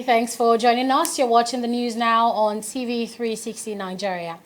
thanks for joining us. You're watching the news now on TV360 Nigeria.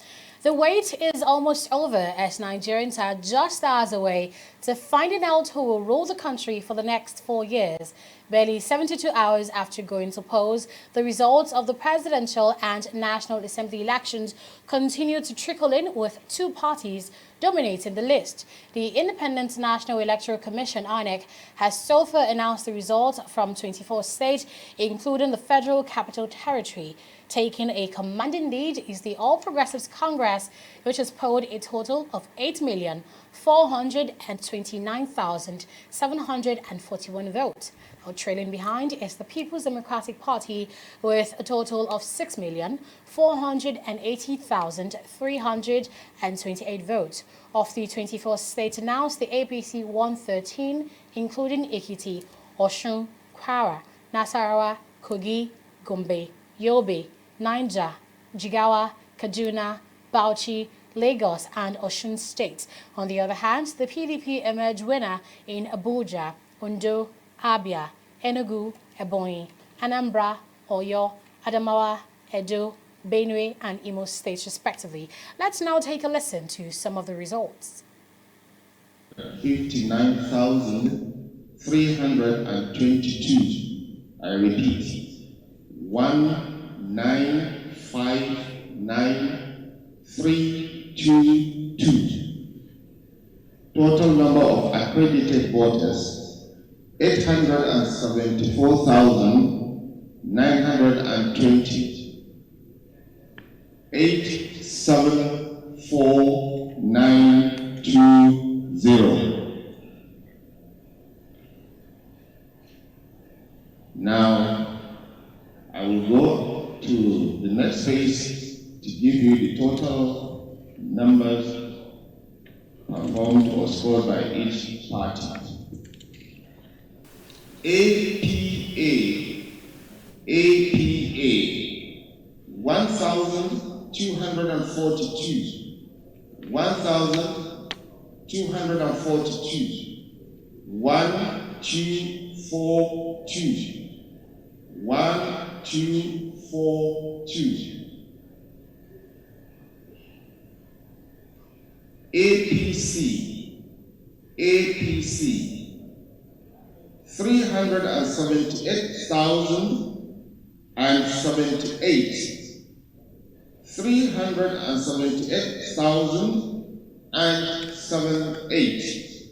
The wait is almost over as Nigerians are just hours away to finding out who will rule the country for the next 4 years. Barely 72 hours after going to polls, the results of the presidential and National Assembly elections continue to trickle in with two parties dominating the list. The Independent National Electoral Commission, INEC, has so far announced the results from 24 states, including the Federal Capital Territory. Taking a commanding lead is the All Progressives Congress, which has polled a total of 8,429,741 votes. Now, trailing behind is the People's Democratic Party with a total of 6,480,328 votes. Of the 24 states announced, the APC won 13, including Ekiti, Osun, Kwara, Nasarawa, Kogi, Gombe, Yobe, Niger, Jigawa, Kaduna, Bauchi, Lagos and Osun states. On the other hand, the PDP emerged winner in Abuja, Ondo, Abia, Enugu, Ebonyi, Anambra, Oyo, Adamawa, Edo, Benue and Imo states respectively. Let's now take a listen to some of the results. 59,322. I repeat, 1,959,322. Total number of accredited voters, 874,920. 874,920. Now, I will go to the next phase to give you the total numbers performed or scored by each party. APA 1,242, 1,242, 1242, 1242. APC 378,078, 378,078,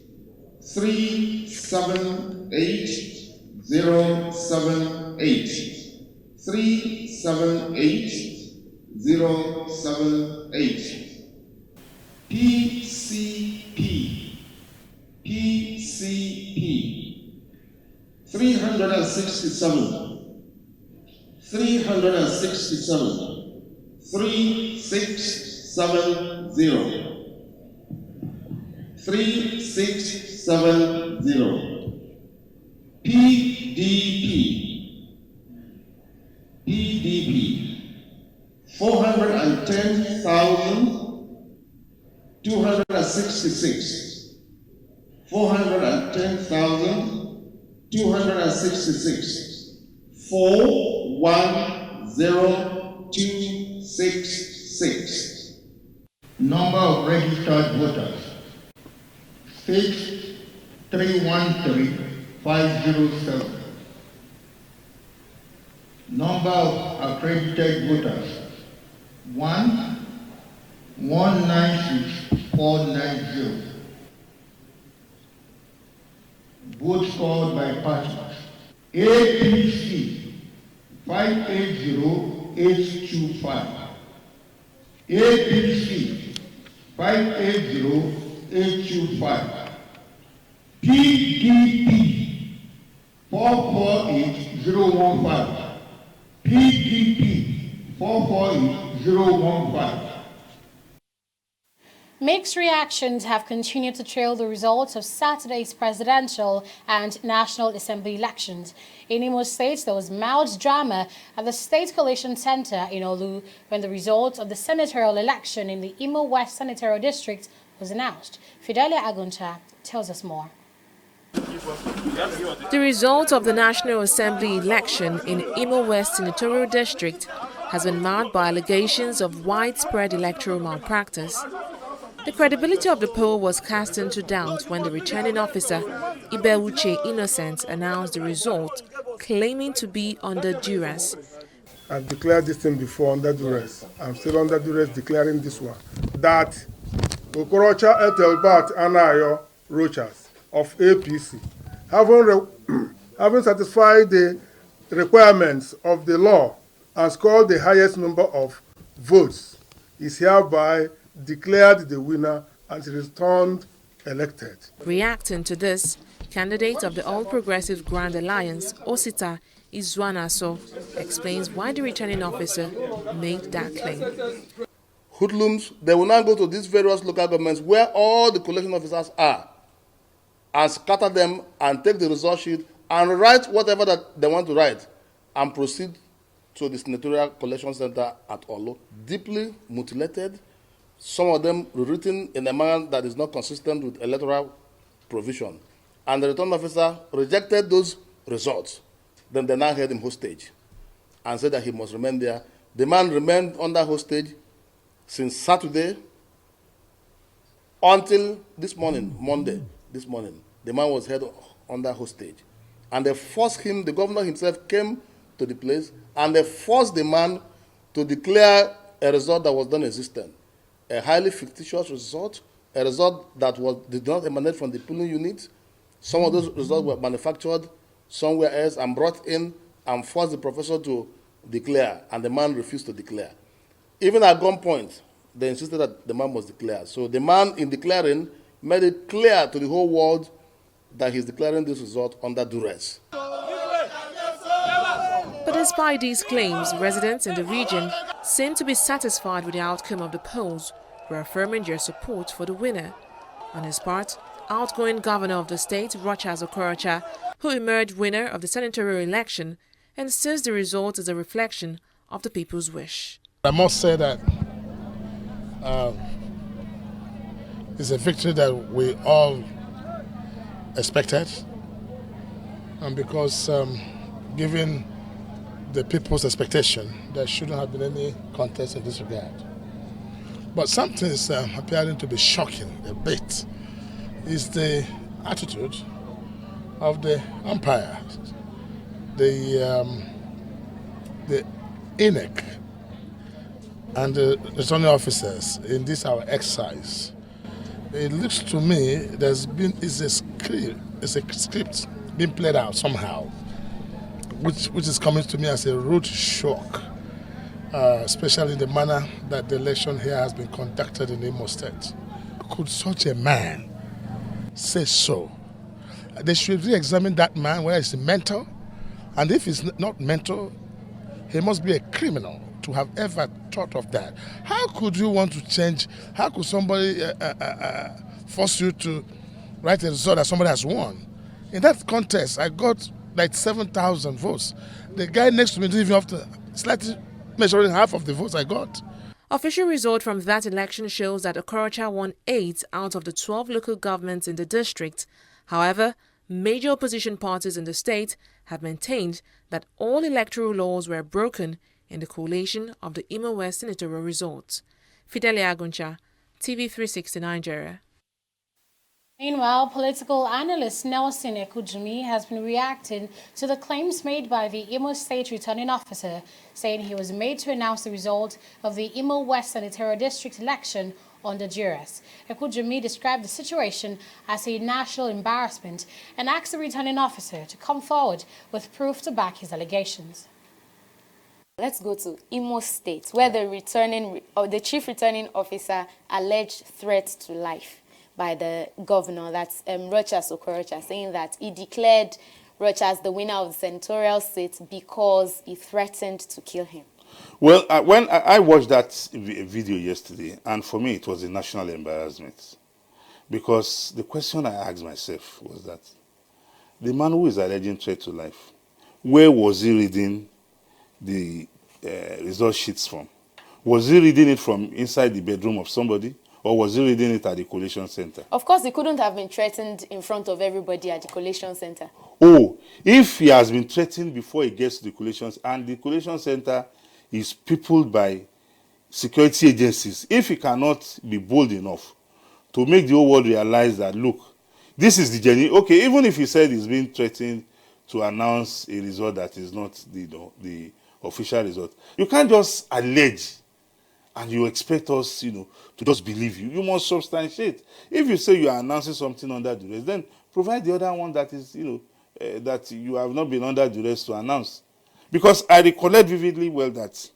378,078, 378,078. PCP 367, 367, 3670, 3670. PDP 410,266, 410,266, 410,266. Number of registered voters, 6,313,507. Number of accredited voters, 1,196,490. Votes scored by parties. APC 580,825. APC 580,825. PDP 448,015. PDP 448,015. Mixed reactions have continued to trail the results of Saturday's presidential and National Assembly elections. In Imo State, there was mild drama at the State Collation Center in Olu when the results of the senatorial election in the Imo West Senatorial District was announced. Fidelia Agunta tells us more. The result of the National Assembly election in Imo West Senatorial District has been marred by allegations of widespread electoral malpractice. The credibility of the poll was cast into doubt when the returning officer, Ibewuche Innocent, announced the result, claiming to be under duress. I've declared this thing before under duress. I'm still under duress declaring this one. That Okorocha Etelbat Anayo Rochas of APC, having satisfied the requirements of the law and scored the highest number of votes, is hereby declared the winner and returned elected. Reacting to this, candidate of the All Progressive Grand Alliance, Osita Izuanaso, explains why the returning officer made that claim. Hoodlums, they will now go to these various local governments where all the collection officers are and scatter them and take the result sheet and write whatever that they want to write and proceed to the Senatorial Collection Center at Olo, deeply mutilated, some of them rewritten in a manner that is not consistent with electoral provision. And the return officer rejected those results. Then they now held him hostage and said that he must remain there. The man remained under hostage since Saturday until this morning, Monday, this morning. The man was held under hostage. And they forced him, the governor himself came to the place, and they forced the man to declare a result that was non-existent. A highly fictitious result, a result that did not emanate from the polling unit. Some of those results were manufactured somewhere else and brought in and forced the professor to declare, and the man refused to declare. Even at gunpoint, they insisted that the man must declare. So the man, in declaring, made it clear to the whole world that he's declaring this result under duress. But despite these claims, residents in the region seem to be satisfied with the outcome of the polls, reaffirming their support for the winner. On his part, outgoing governor of the state, Rochas Okorocha, who emerged winner of the senatorial election, insists the result is a reflection of the people's wish. I must say that it's a victory that we all expected, and because given the people's expectation, there shouldn't have been any contest in this regard. But something is appearing to be shocking a bit is the attitude of the umpires, the INEC, and the returning officers in this our exercise. It looks to me it's a script being played out somehow, which is coming to me as a rude shock, especially in the manner that the election here has been conducted in Imo State. Could such a man say so? They should re-examine that man, whether he's mental, and if he's not mental, he must be a criminal to have ever thought of that. How could you want to change? How could somebody force you to write a result that somebody has won? In that contest, I got like 7,000 votes. The guy next to me didn't even have to slightly measuring half of the votes I got. Official result from that election shows that Okorocha won 8 out of the 12 local governments in the district. However, major opposition parties in the state have maintained that all electoral laws were broken in the collation of the Imo West senatorial results. Fidelia Aguncha, TV360 Nigeria. Meanwhile, political analyst Nelson Ekujumi has been reacting to the claims made by the Imo State returning officer, saying he was made to announce the result of the Imo West Senatorial District election under duress. Ekujumi described the situation as a national embarrassment and asked the returning officer to come forward with proof to back his allegations. Let's go to Imo State, where the chief returning officer alleged threats to life by the governor, that's Rochas Okorocha, saying that he declared Rochas the winner of the senatorial seat because he threatened to kill him. Well, when I watched that video yesterday, and for me it was a national embarrassment, because the question I asked myself was that the man who is alleging threat to life, where was he reading the result sheets from? Was he reading it from inside the bedroom of somebody? or was he reading it at the collation center? Of course, he couldn't have been threatened in front of everybody at the collation center. Oh, if he has been threatened before he gets to the collations, and the collation center is peopled by security agencies, if he cannot be bold enough to make the whole world realize that, look, this is the journey. Okay, even if he said he's being threatened to announce a result that is not the official result, you can't just allege and you expect us, to just believe you. You must substantiate. If you say you are announcing something under duress, then provide the other one that is, that you have not been under duress to announce. Because I recollect vividly well that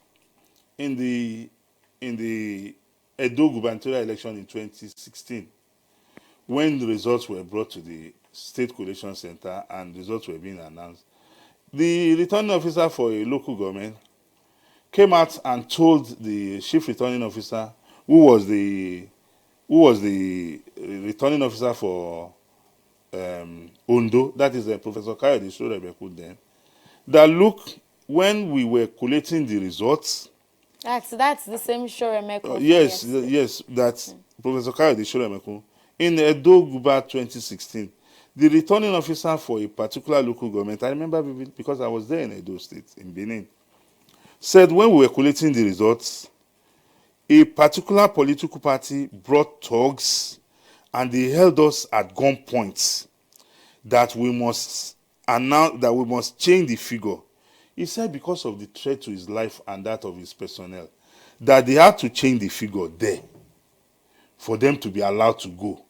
in the Edo gubernatorial election in 2016, when the results were brought to the state collation center and results were being announced, the returning officer for a local government came out and told the chief returning officer, who was the returning officer for Ondo, that is Professor Kayode Shorebeku then, that look, when we were collating the results, That's the same Shorebeku. yes, that Professor Kayode Shorebeku, in Edo Guba 2016, the returning officer for a particular local government, I remember vividly because I was there in Edo State, in Benin, said when we were collating the results, a particular political party brought thugs and they held us at gunpoint that we must announce, that we must change the figure. He said because of the threat to his life and that of his personnel, that they had to change the figure there for them to be allowed to go.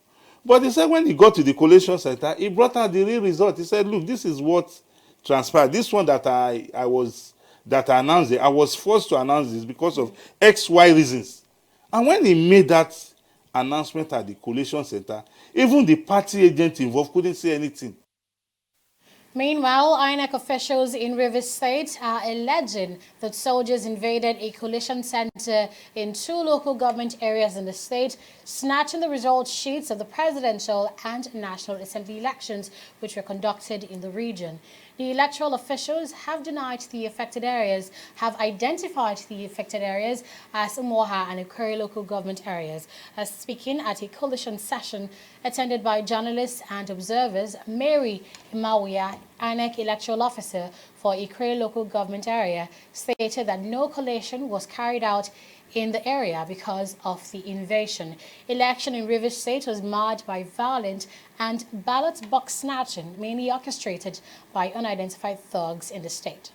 But he said when he got to the collation center, he brought out the real result. He said, look, this is what transpired. This one that I announced it, I was forced to announce this because of XY reasons. And when he made that announcement at the collation center, even the party agent involved couldn't say anything. Meanwhile, INEC officials in Rivers State are alleging that soldiers invaded a collation center in 2 local government areas in the state, snatching the result sheets of the presidential and National Assembly elections which were conducted in the region. The electoral officials have identified the affected areas as Umoha and Ikore local government areas. Speaking at a coalition session attended by journalists and observers, Mary Imawia, INEC electoral officer for Ikore local government area, stated that no collation was carried out in the area because of the invasion. Election in Rivers State was marred by violent and ballot box snatching, mainly orchestrated by unidentified thugs in the state.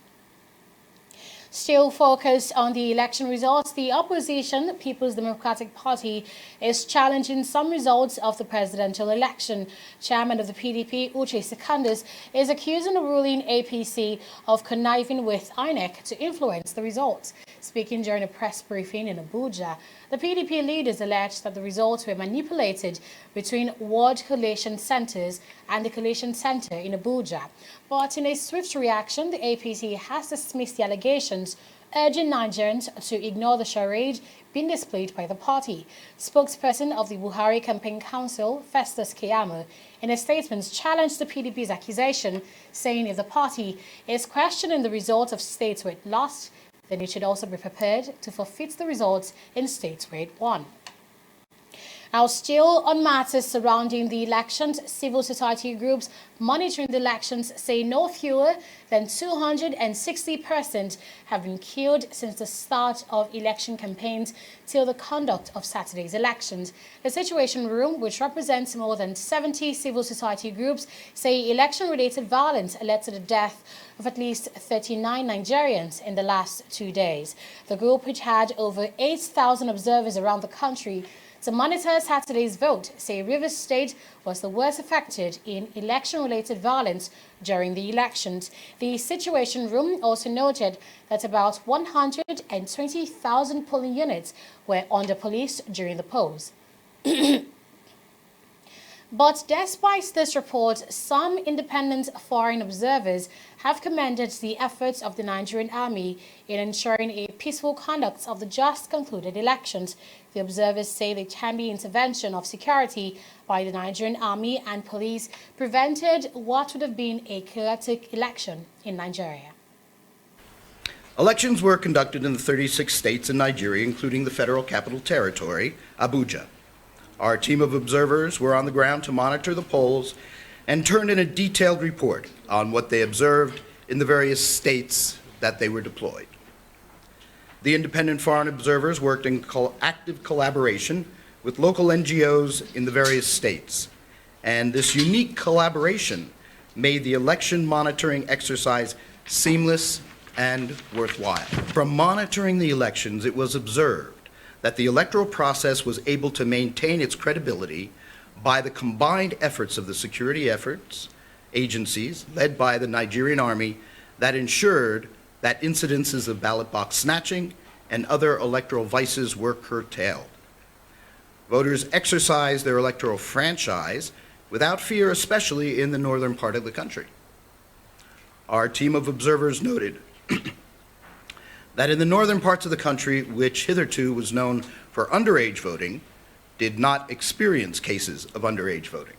Still focused on the election results, the opposition, People's Democratic Party, is challenging some results of the presidential election. Chairman of the PDP, Uche Secondus, is accusing the ruling APC of conniving with INEC to influence the results. Speaking during a press briefing in Abuja, the PDP leaders alleged that the results were manipulated between ward collation centers and the collation center in Abuja. But in a swift reaction, the APC has dismissed the allegations, urging Nigerians to ignore the charade being displayed by the party. Spokesperson of the Buhari Campaign Council, Festus Keyamo, in a statement challenged the PDP's accusation, saying if the party is questioning the results of states where it lost, then it should also be prepared to forfeit the results in states where it won. Now, still on matters surrounding the elections, civil society groups monitoring the elections say no fewer than 260 persons have been killed since the start of election campaigns till the conduct of Saturday's elections. The Situation Room, which represents more than 70 civil society groups, say election-related violence led to the death of at least 39 Nigerians in the last 2 days. The group, which had over 8,000 observers around the country to monitor Saturday's vote, say Rivers State was the worst affected in election-related violence during the elections. The Situation Room also noted that about 120,000 polling units were under police during the polls. But despite this report, some independent foreign observers have commended the efforts of the Nigerian army in ensuring a peaceful conduct of the just concluded elections. The observers say the timely intervention of security by the Nigerian army and police prevented what would have been a chaotic election in Nigeria. Elections were conducted in the 36 states in Nigeria, including the Federal Capital Territory, Abuja. Our team of observers were on the ground to monitor the polls and turned in a detailed report on what they observed in the various states that they were deployed. The independent foreign observers worked in active collaboration with local NGOs in the various states, and this unique collaboration made the election monitoring exercise seamless and worthwhile. From monitoring the elections, it was observed that the electoral process was able to maintain its credibility by the combined efforts of the security agencies led by the Nigerian army that ensured that incidences of ballot box snatching and other electoral vices were curtailed. Voters exercised their electoral franchise without fear, especially in the northern part of the country. Our team of observers noted that in the northern parts of the country, which hitherto was known for underage voting, did not experience cases of underage voting.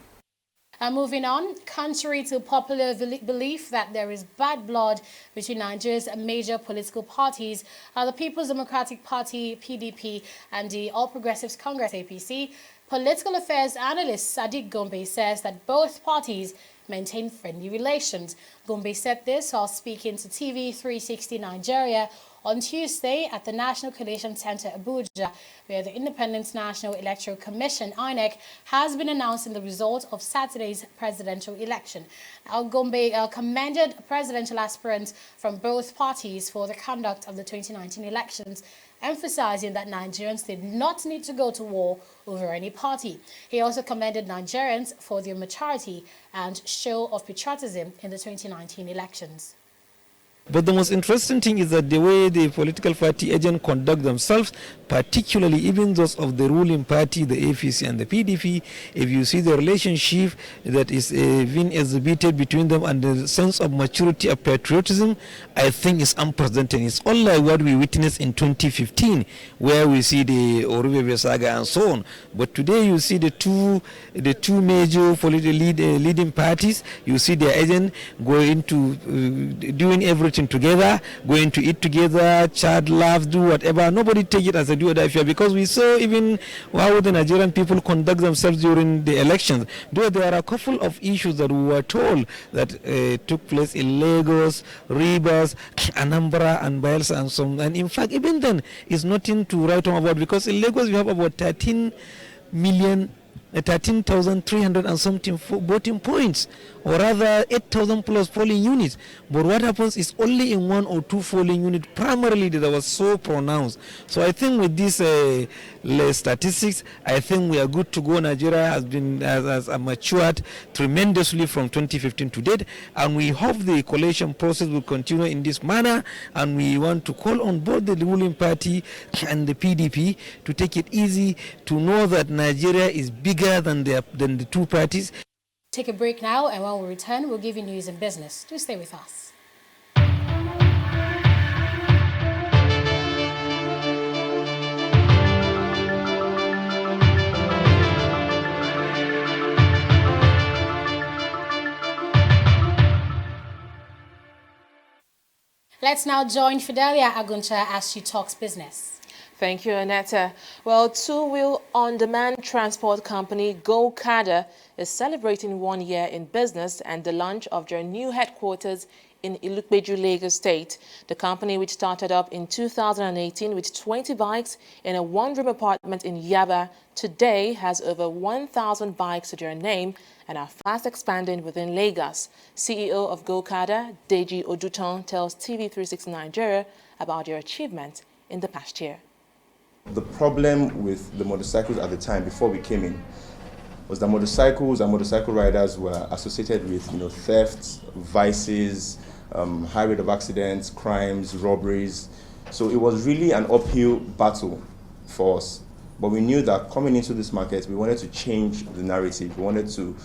Moving on, contrary to popular belief that there is bad blood between Nigeria's major political parties, the People's Democratic Party, PDP, and the All Progressives Congress, APC, political affairs analyst Sadiq Gombe says that both parties maintain friendly relations. Gombe said this while speaking to TV360 Nigeria on Tuesday at the National Collation Center, Abuja, where the Independent National Electoral Commission, INEC, has been announcing the result of Saturday's presidential election. Gombe commended presidential aspirants from both parties for the conduct of the 2019 elections, emphasizing that Nigerians did not need to go to war over any party. He also commended Nigerians for their maturity and show of patriotism in the 2019 elections. But the most interesting thing is that the way the political party agents conduct themselves, particularly even those of the ruling party, the APC and the PDP, if you see the relationship that is being exhibited between them and the sense of maturity of patriotism, I think is unprecedented. It's unlike what we witnessed in 2015, where we see the Orubebe saga and so on. But today you see the two major leading parties, you see their agents going to doing everything together, going to eat together, chat, laugh, do whatever. Nobody take it as a do or die affair, because we saw even how the Nigerian people conduct themselves during the elections. Though there are a couple of issues that we were told that took place in Lagos, Rivers, Anambra, and Bayelsa, and so on. And in fact, even then, it's nothing to write home about, because in Lagos we have about 13,300 and something voting points, or rather 8,000 plus polling units. But what happens is only in 1 or 2 polling units, primarily, that was so pronounced. So I think with these statistics, I think we are good to go. Nigeria has matured tremendously from 2015 to date, and we hope the coalition process will continue in this manner, and we want to call on both the ruling party and the PDP to take it easy, to know that Nigeria is bigger than the two parties. Take a break now, and when we return, we'll give you news and business. Do stay with us. Let's now join Fidelia Aguncha as she talks business. Thank you, Annetta. Well, two-wheel on-demand transport company GoCada is celebrating 1 year in business and the launch of their new headquarters in Ilukbeju, Lagos State. The company, which started up in 2018 with 20 bikes in a one-room apartment in Yaba, today has over 1,000 bikes to their name and are fast expanding within Lagos. CEO of GoCada, Deji Oduton, tells TV360 Nigeria about their achievement in the past year. The problem with the motorcycles at the time, before we came in, was that motorcycles and motorcycle riders were associated with, thefts, vices, high rate of accidents, crimes, robberies. So it was really an uphill battle for us. But we knew that coming into this market, we wanted to change the narrative. We wanted to,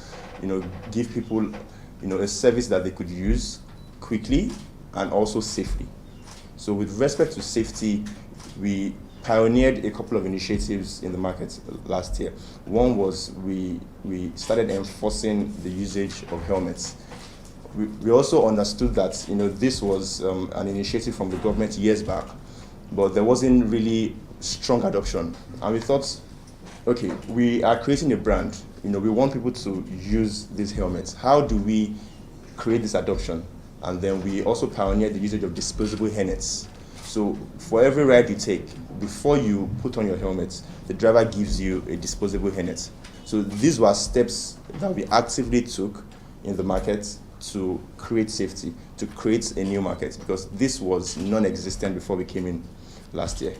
give people, a service that they could use quickly and also safely. So with respect to safety, we pioneered a couple of initiatives in the market last year. One was we started enforcing the usage of helmets. We also understood that this was an initiative from the government years back, but there wasn't really strong adoption. And we thought, okay, we are creating a brand. We want people to use these helmets. How do we create this adoption? And then we also pioneered the usage of disposable helmets. So for every ride you take, before you put on your helmet, the driver gives you a disposable helmet. So these were steps that we actively took in the market to create safety, to create a new market, because this was non-existent before we came in last year.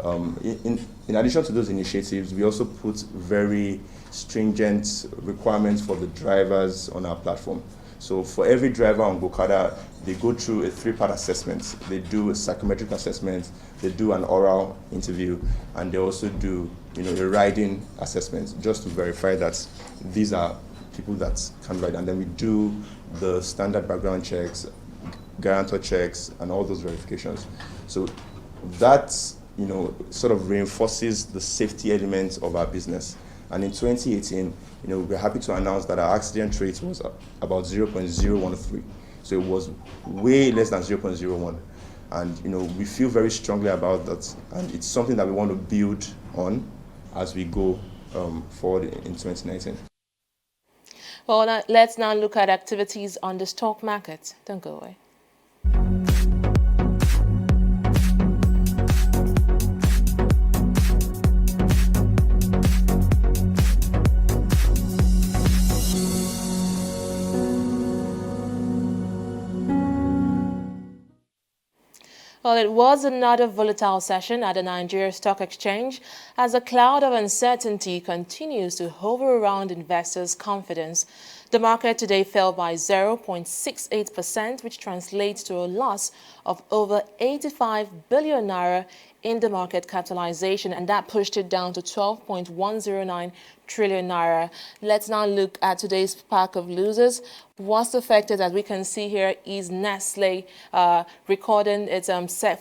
In addition to those initiatives, we also put very stringent requirements for the drivers on our platform. So for every driver on Gokada, they go through a 3-part assessment. They do a psychometric assessment, they do an oral interview, and they also do a riding assessment just to verify that these are people that can ride. And then we do the standard background checks, guarantor checks, and all those verifications. So that sort of reinforces the safety elements of our business. And in 2018, we're happy to announce that our accident rate was about 0.013. So it was way less than 0.01. And we feel very strongly about that, and it's something that we want to build on as we go forward in 2019. Well, let's now look at activities on the stock market. Don't go away. Well, it was another volatile session at the Nigerian Stock Exchange as a cloud of uncertainty continues to hover around investors' confidence. The market today fell by 0.68%, which translates to a loss of over 85 billion naira in the market capitalization, and that pushed it down to 12.109 trillion naira. Let's now look at today's pack of losers. What's affected, as we can see here, is Nestle recording its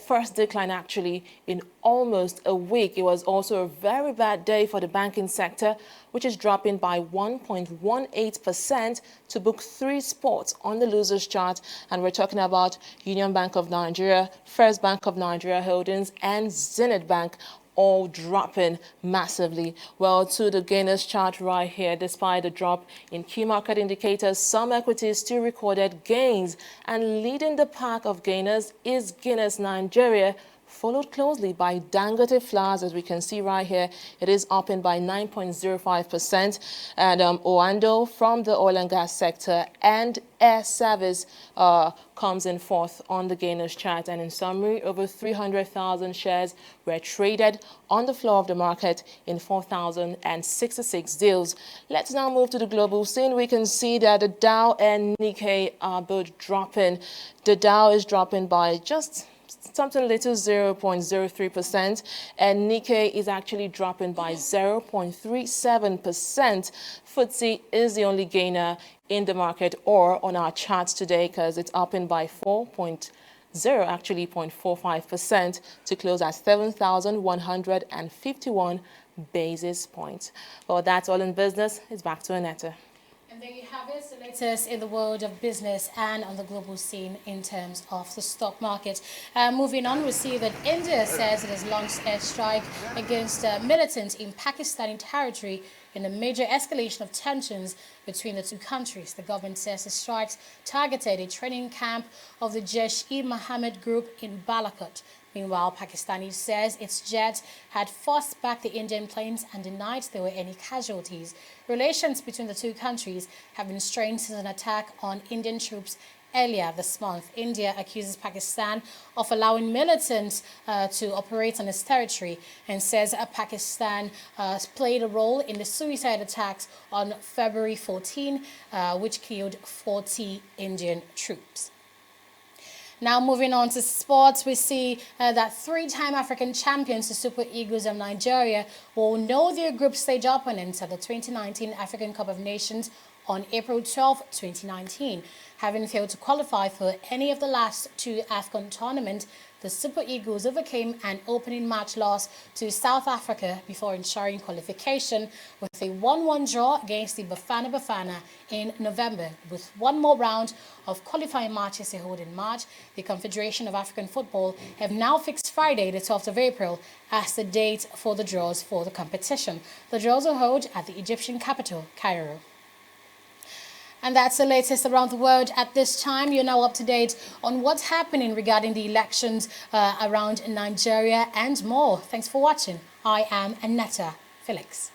first decline actually in almost a week. It was also a very bad day for the banking sector, which is dropping by 1.18% to book 3 spots on the losers chart. And we're talking about Union Bank of Nigeria, First Bank of Nigeria Holdings, and Zenith Bank, all dropping massively. Well, to the gainers chart right here, despite the drop in key market indicators, some equities still recorded gains, and leading the pack of gainers is Guinness Nigeria, followed closely by Dangote Flowers. As we can see right here, it is up in by 9.05%, and Oando from the oil and gas sector and Air Service comes in fourth on the gainers chart. And in summary, over 300,000 shares were traded on the floor of the market in 4,066 deals. Let's now move to the global scene. We can see that the Dow and Nikkei are both dropping. The Dow is dropping by just something little, 0.03%, and Nikkei is actually dropping by 0.37%. FTSE is the only gainer in the market or on our charts today, because it's up in by 0.45% to close at 7,151 basis points. Well, that's all in business. It's back to Annetta. And there you have it, the latest in the world of business and on the global scene in terms of the stock market. Moving on, we see that India says it has launched a strike against militants in Pakistani territory in a major escalation of tensions between the two countries. The government says the strikes targeted a training camp of the Jaish-e-Mohammed group in Balakot. Meanwhile, Pakistani says its jets had forced back the Indian planes and denied there were any casualties. Relations between the two countries have been strained since an attack on Indian troops earlier this month. India accuses Pakistan of allowing militants to operate on its territory and says Pakistan played a role in the suicide attacks on February 14, which killed 40 Indian troops. Now moving on to sports, we see that 3-time African champions, the Super Eagles of Nigeria, will know their group stage opponents at the 2019 African Cup of Nations on April 12, 2019. Having failed to qualify for any of the last 2 AFCON tournaments, the Super Eagles overcame an opening match loss to South Africa before ensuring qualification with a 1-1 draw against the Bafana Bafana in November. With one more round of qualifying matches to hold in March, the Confederation of African Football have now fixed Friday, the 12th of April, as the date for the draws for the competition. The draws will hold at the Egyptian capital, Cairo. And that's the latest around the world at this time. You're now up to date on what's happening regarding the elections around Nigeria and more. Thanks for watching. I am Annetta Felix.